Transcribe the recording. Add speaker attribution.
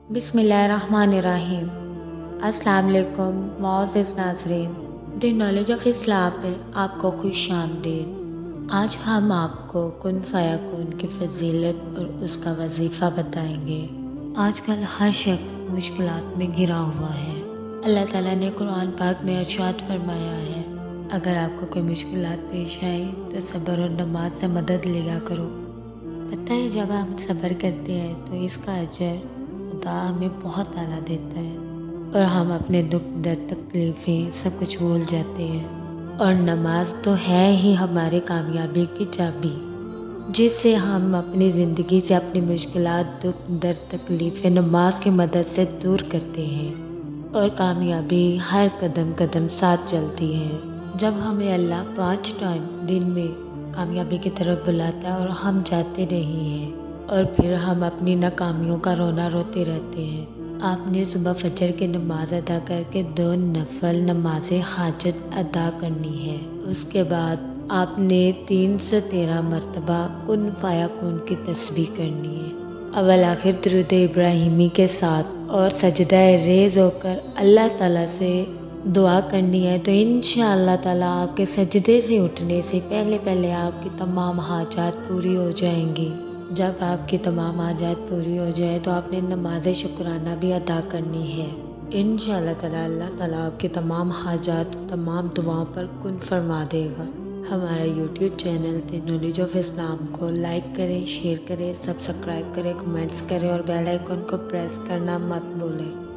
Speaker 1: बिस्मिल्लाहिर्रहमानिर्रहीम। अस्सलाम वालेकुम मुअज़्ज़िज़ नाज़रीन, द नॉलेज ऑफ इस्लाम में आपको खुश आमदीद। आज हम आपको कुन फ़याकुन की फ़ज़ीलत और उसका वजीफ़ा बताएंगे। आजकल हर शख्स मुश्किलात में घिरा हुआ है। अल्लाह ताला ने कुरान पाक में इरशाद फरमाया है, अगर आपको कोई मुश्किलात पेश आए तो सब्र और नमाज से मदद लिया करो। पता है, जब हम सब्र करते हैं तो इसका अजर खुदा हमें बहुत आला देता है और हम अपने दुख दर्द तकलीफ़ें सब कुछ भूल जाते हैं। और नमाज तो है ही हमारे कामयाबी की चाबी, जिससे हम अपनी ज़िंदगी से अपनी मुश्किलात दुख दर्द तकलीफ़ें नमाज की मदद से दूर करते हैं और कामयाबी हर कदम कदम साथ चलती है। जब हमें अल्लाह 5 टाइम दिन में कामयाबी की तरफ बुलाता है और हम जाते नहीं हैं और फिर हम अपनी नाकामियों का रोना रोते रहते हैं। आपने सुबह फजर की नमाज अदा करके 2 नफल नमाज हाजत अदा करनी है। उसके बाद आपने 313 मरतबा कुन फ़याकुन की तस्बीह करनी है, अव्वल आखिर दुरूद इब्राहिमी के साथ, और सजदा रेज़ होकर अल्लाह ताला से दुआ करनी है। तो इंशाअल्लाह ताला आपके सजदे से उठने से पहले पहले आपकी तमाम हाजात पूरी हो जाएंगी। जब आपकी तमाम हाजात पूरी हो जाए तो आपने नमाज शुक्राना भी अदा करनी है। इंशाअल्लाह ताला अल्लाह ताला आपकी तमाम हाजात तमाम दुआओं पर कुन फरमा देगा। हमारा YouTube channel the knowledge of Islam को लाइक करें, शेयर करें, सब्सक्राइब करें, कमेंट्स करें और बेल आइकन को प्रेस करना मत भूलें।